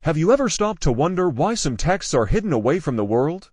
Have you ever stopped to wonder why some texts are hidden away from the world?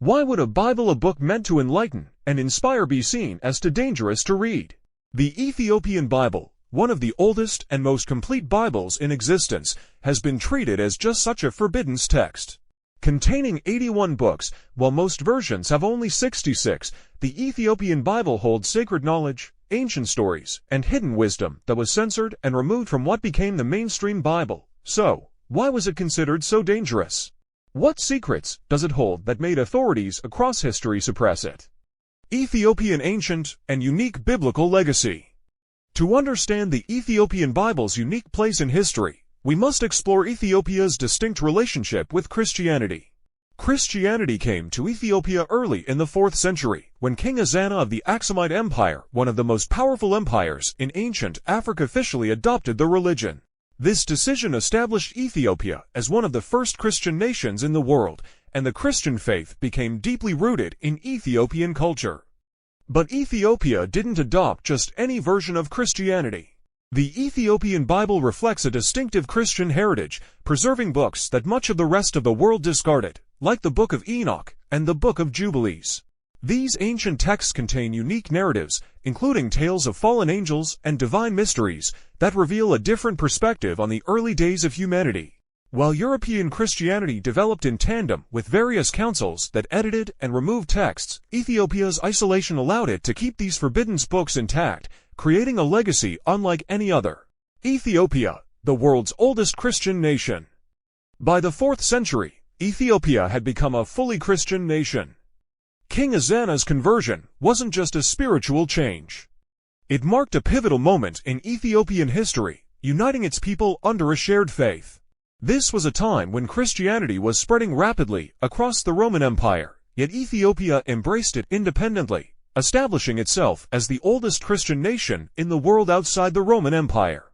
Why would a Bible, a book meant to enlighten and inspire, be seen as too dangerous to read? The Ethiopian Bible, one of the oldest and most complete Bibles in existence, has been treated as just such a forbidden text. Containing 81 books, while most versions have only 66, the Ethiopian Bible holds sacred knowledge, ancient stories, and hidden wisdom that was censored and removed from what became the mainstream Bible. So, why was it considered so dangerous? What secrets does it hold that made authorities across history suppress it? Ethiopian ancient and unique biblical legacy. To understand the Ethiopian Bible's unique place in history, we must explore Ethiopia's distinct relationship with Christianity. Christianity came to Ethiopia early in the 4th century, when King Ezana of the Aksumite Empire, one of the most powerful empires in ancient Africa, officially adopted the religion. This decision established Ethiopia as one of the first Christian nations in the world, and the Christian faith became deeply rooted in Ethiopian culture. But Ethiopia didn't adopt just any version of Christianity. The Ethiopian Bible reflects a distinctive Christian heritage, preserving books that much of the rest of the world discarded, like the Book of Enoch and the Book of Jubilees. These ancient texts contain unique narratives, including tales of fallen angels and divine mysteries, that reveal a different perspective on the early days of humanity. While European Christianity developed in tandem with various councils that edited and removed texts, Ethiopia's isolation allowed it to keep these forbidden books intact, creating a legacy unlike any other. Ethiopia, the world's oldest Christian nation. By the 4th century, Ethiopia had become a fully Christian nation. King Ezana's conversion wasn't just a spiritual change. It marked a pivotal moment in Ethiopian history, uniting its people under a shared faith. This was a time when Christianity was spreading rapidly across the Roman Empire, yet Ethiopia embraced it independently, establishing itself as the oldest Christian nation in the world outside the Roman Empire.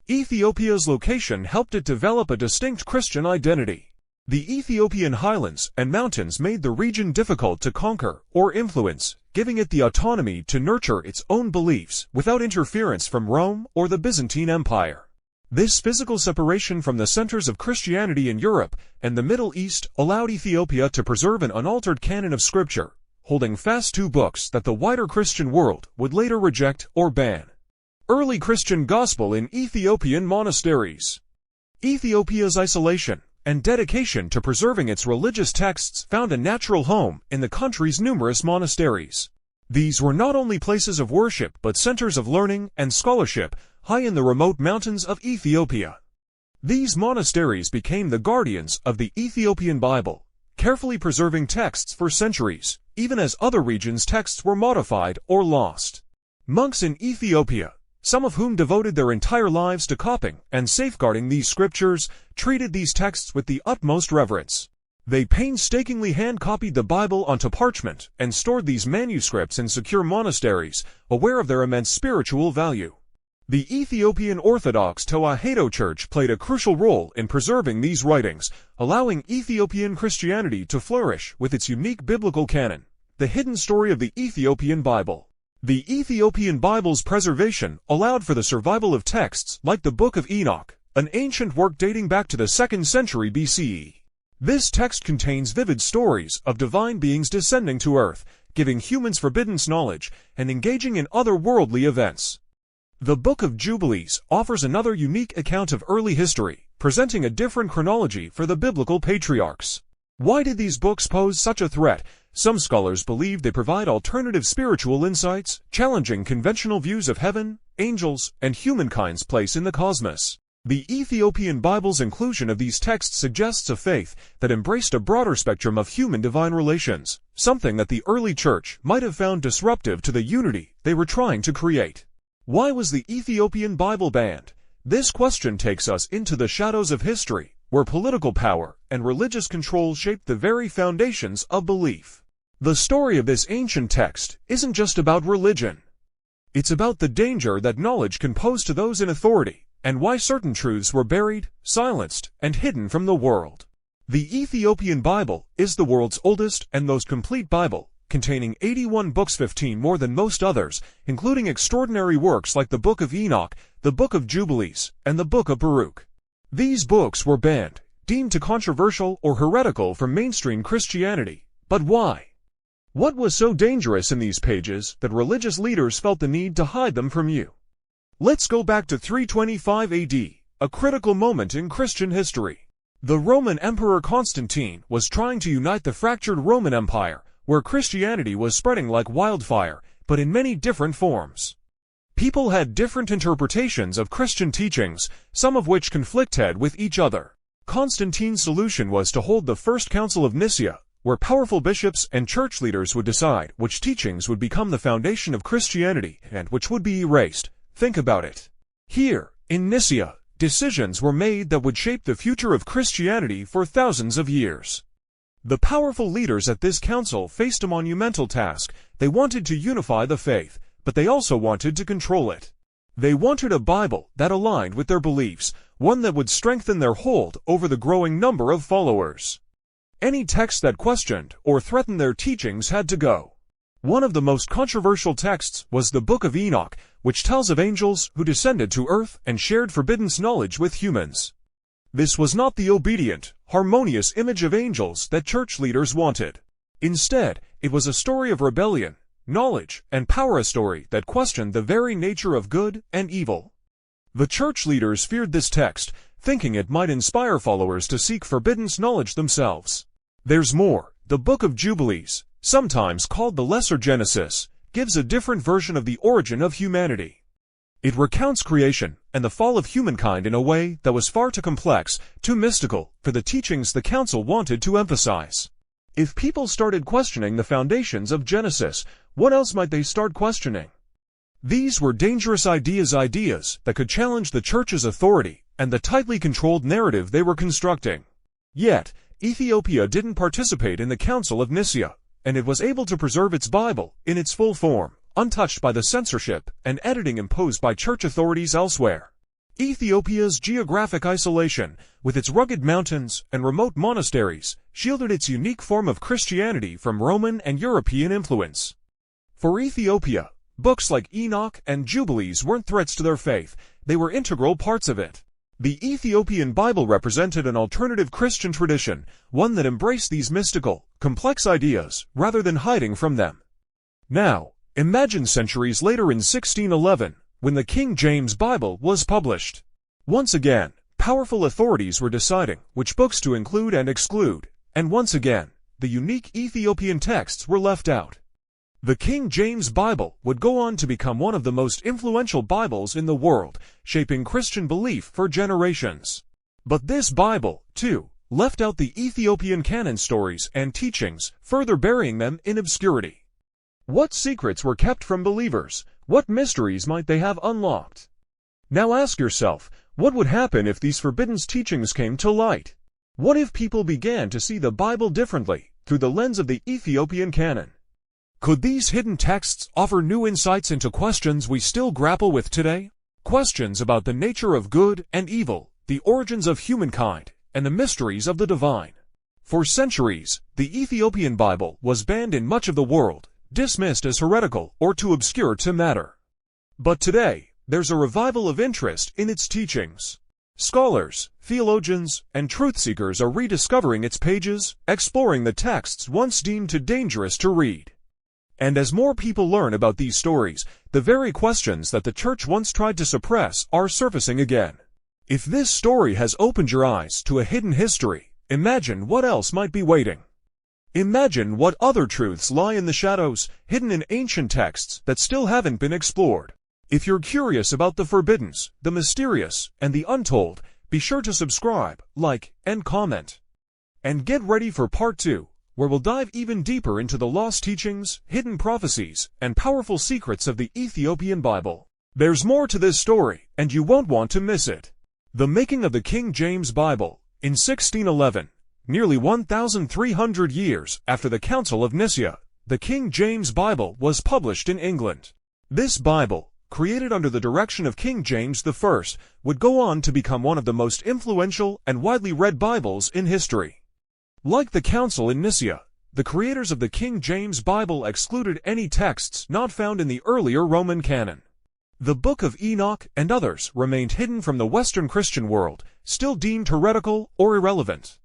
Ethiopia's location helped it develop a distinct Christian identity. The Ethiopian highlands and mountains made the region difficult to conquer or influence, giving it the autonomy to nurture its own beliefs without interference from Rome or the Byzantine Empire. This physical separation from the centers of Christianity in Europe and the Middle East allowed Ethiopia to preserve an unaltered canon of scripture, holding fast to books that the wider Christian world would later reject or ban. Early Christian gospel in Ethiopian monasteries. Ethiopia's isolation and dedication to preserving its religious texts found a natural home in the country's numerous monasteries. These were not only places of worship but centers of learning and scholarship high in the remote mountains of Ethiopia. These monasteries became the guardians of the Ethiopian Bible, carefully preserving texts for centuries, even as other regions' texts were modified or lost. Monks in Ethiopia, some of whom devoted their entire lives to copying and safeguarding these scriptures, treated these texts with the utmost reverence. They painstakingly hand-copied the Bible onto parchment and stored these manuscripts in secure monasteries, aware of their immense spiritual value. The Ethiopian Orthodox Tewahedo Church played a crucial role in preserving these writings, allowing Ethiopian Christianity to flourish with its unique biblical canon. The hidden story of the Ethiopian Bible. The Ethiopian Bible's preservation allowed for the survival of texts like the Book of Enoch, an ancient work dating back to the 2nd century BCE. This text contains vivid stories of divine beings descending to earth, giving humans forbidden knowledge, and engaging in otherworldly events. The Book of Jubilees offers another unique account of early history, presenting a different chronology for the biblical patriarchs. Why did these books pose such a threat? Some scholars believe they provide alternative spiritual insights, challenging conventional views of heaven, angels, and humankind's place in the cosmos. The Ethiopian Bible's inclusion of these texts suggests a faith that embraced a broader spectrum of human-divine relations, something that the early church might have found disruptive to the unity they were trying to create. Why was the Ethiopian Bible banned? This question takes us into the shadows of history, where political power and religious control shaped the very foundations of belief. The story of this ancient text isn't just about religion. It's about the danger that knowledge can pose to those in authority, and why certain truths were buried, silenced, and hidden from the world. The Ethiopian Bible is the world's oldest and most complete Bible, containing 81 books, 15 more than most others, including extraordinary works like the Book of Enoch, the Book of Jubilees, and the Book of Baruch. These books were banned, deemed too controversial or heretical from mainstream Christianity. But why? What was so dangerous in these pages that religious leaders felt the need to hide them from you? Let's go back to 325 AD, a critical moment in Christian history. The Roman Emperor Constantine was trying to unite the fractured Roman Empire, where Christianity was spreading like wildfire, but in many different forms. People had different interpretations of Christian teachings, some of which conflicted with each other. Constantine's solution was to hold the First Council of Nicaea, where powerful bishops and church leaders would decide which teachings would become the foundation of Christianity and which would be erased. Think about it. Here, in Nicaea, decisions were made that would shape the future of Christianity for thousands of years. The powerful leaders at this council faced a monumental task. They wanted to unify the faith, but they also wanted to control it. They wanted a Bible that aligned with their beliefs, one that would strengthen their hold over the growing number of followers. Any text that questioned or threatened their teachings had to go. One of the most controversial texts was the Book of Enoch, which tells of angels who descended to earth and shared forbidden knowledge with humans. This was not the obedient, harmonious image of angels that church leaders wanted. Instead, it was a story of rebellion, knowledge, and power, a story that questioned the very nature of good and evil. The church leaders feared this text, thinking it might inspire followers to seek forbidden knowledge themselves. There's more. The Book of Jubilees, sometimes called the Lesser Genesis, gives a different version of the origin of humanity. It recounts creation and the fall of humankind in a way that was far too complex, too mystical, for the teachings the council wanted to emphasize. If people started questioning the foundations of Genesis, what else might they start questioning? These were dangerous ideas that could challenge the church's authority and the tightly controlled narrative they were constructing. Yet, Ethiopia didn't participate in the Council of Nicaea, and it was able to preserve its Bible in its full form, untouched by the censorship and editing imposed by church authorities elsewhere. Ethiopia's geographic isolation, with its rugged mountains and remote monasteries, shielded its unique form of Christianity from Roman and European influence. For Ethiopia, books like Enoch and Jubilees weren't threats to their faith, they were integral parts of it. The Ethiopian Bible represented an alternative Christian tradition, one that embraced these mystical, complex ideas rather than hiding from them. Now, imagine centuries later in 1611, when the King James Bible was published. Once again, powerful authorities were deciding which books to include and exclude, and once again, the unique Ethiopian texts were left out. The King James Bible would go on to become one of the most influential Bibles in the world, shaping Christian belief for generations. But this Bible, too, left out the Ethiopian canon stories and teachings, further burying them in obscurity. What secrets were kept from believers? What mysteries might they have unlocked? Now ask yourself, what would happen if these forbidden teachings came to light? What if people began to see the Bible differently, through the lens of the Ethiopian canon? Could these hidden texts offer new insights into questions we still grapple with today? Questions about the nature of good and evil, the origins of humankind, and the mysteries of the divine. For centuries, the Ethiopian Bible was banned in much of the world, dismissed as heretical or too obscure to matter. But today, there's a revival of interest in its teachings. Scholars, theologians, and truth-seekers are rediscovering its pages, exploring the texts once deemed too dangerous to read. And as more people learn about these stories, the very questions that the church once tried to suppress are surfacing again. If this story has opened your eyes to a hidden history, imagine what else might be waiting. Imagine what other truths lie in the shadows, hidden in ancient texts that still haven't been explored. If you're curious about the forbidden, the mysterious, and the untold, be sure to subscribe, like, and comment. And get ready for part 2. Where we'll dive even deeper into the lost teachings, hidden prophecies, and powerful secrets of the Ethiopian Bible. There's more to this story, and you won't want to miss it. The making of the King James Bible. In 1611, nearly 1,300 years after the Council of Nicaea, the King James Bible was published in England. This Bible, created under the direction of King James I, would go on to become one of the most influential and widely read Bibles in history. Like the Council in Nicaea, the creators of the King James Bible excluded any texts not found in the earlier Roman canon. The Book of Enoch and others remained hidden from the Western Christian world, still deemed heretical or irrelevant.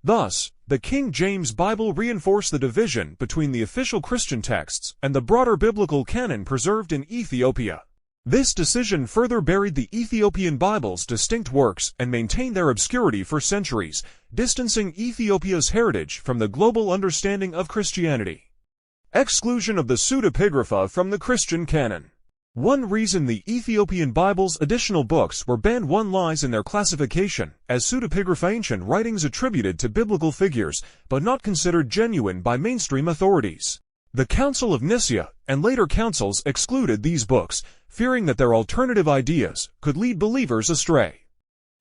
Thus, the King James Bible reinforced the division between the official Christian texts and the broader biblical canon preserved in Ethiopia. This decision further buried the Ethiopian Bible's distinct works and maintained their obscurity for centuries, distancing Ethiopia's heritage from the global understanding of Christianity. Exclusion of the Pseudepigrapha from the Christian canon. One reason the Ethiopian Bible's additional books were banned lies in their classification as pseudepigrapha, ancient writings attributed to biblical figures, but not considered genuine by mainstream authorities. The Council of Nicaea and later councils excluded these books, fearing that their alternative ideas could lead believers astray.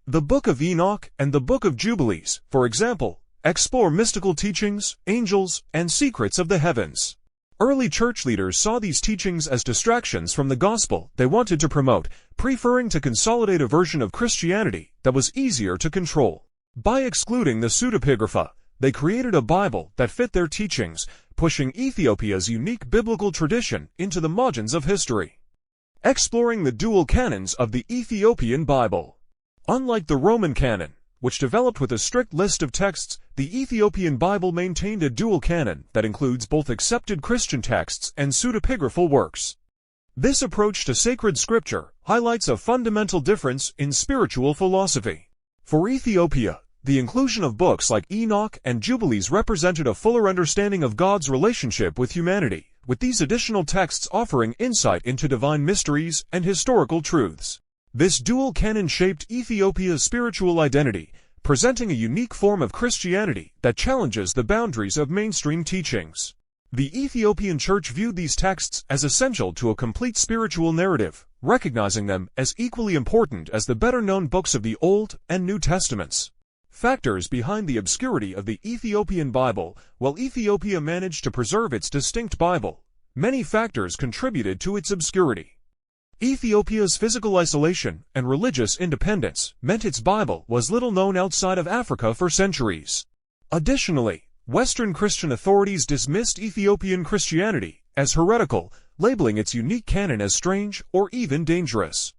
The Book of Enoch and the Book of Jubilees, for example, explore mystical teachings, angels, and secrets of the heavens. Early church leaders saw these teachings as distractions from the gospel they wanted to promote, preferring to consolidate a version of Christianity that was easier to control. By excluding the Pseudepigrapha, they created a Bible that fit their teachings, pushing Ethiopia's unique biblical tradition into the margins of history. Exploring the dual canons of the Ethiopian Bible. Unlike the Roman canon, which developed with a strict list of texts, the Ethiopian Bible maintained a dual canon that includes both accepted Christian texts and pseudepigraphal works. This approach to sacred scripture highlights a fundamental difference in spiritual philosophy. For Ethiopia, the inclusion of books like Enoch and Jubilees represented a fuller understanding of God's relationship with humanity, with these additional texts offering insight into divine mysteries and historical truths. This dual canon shaped Ethiopia's spiritual identity, presenting a unique form of Christianity that challenges the boundaries of mainstream teachings. The Ethiopian Church viewed these texts as essential to a complete spiritual narrative, recognizing them as equally important as the better-known books of the Old and New Testaments. Factors behind the obscurity of the Ethiopian Bible. While Ethiopia managed to preserve its distinct Bible, many factors contributed to its obscurity. Ethiopia's physical isolation and religious independence meant its Bible was little known outside of Africa for centuries. Additionally, Western Christian authorities dismissed Ethiopian Christianity as heretical, labeling its unique canon as strange or even dangerous.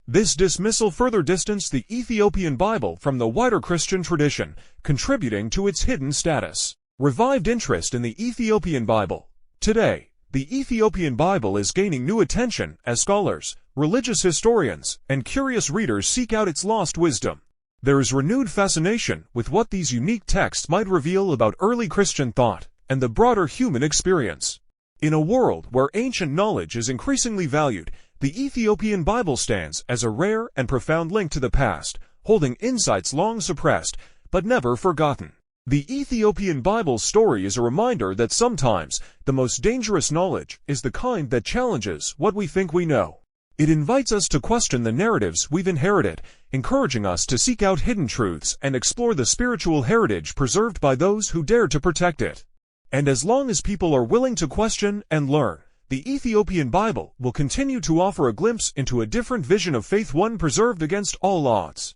This dismissal further distanced the Ethiopian Bible from the wider Christian tradition, contributing to its hidden status. Revived interest in the Ethiopian Bible. Today, the Ethiopian Bible is gaining new attention as scholars, religious historians, and curious readers seek out its lost wisdom. There is renewed fascination with what these unique texts might reveal about early Christian thought and the broader human experience. In a world where ancient knowledge is increasingly valued, the Ethiopian Bible stands as a rare and profound link to the past, holding insights long suppressed but never forgotten. The Ethiopian Bible story is a reminder that sometimes the most dangerous knowledge is the kind that challenges what we think we know. It invites us to question the narratives we've inherited, encouraging us to seek out hidden truths and explore the spiritual heritage preserved by those who dare to protect it. And as long as people are willing to question and learn, the Ethiopian Bible will continue to offer a glimpse into a different vision of faith, one preserved against all odds.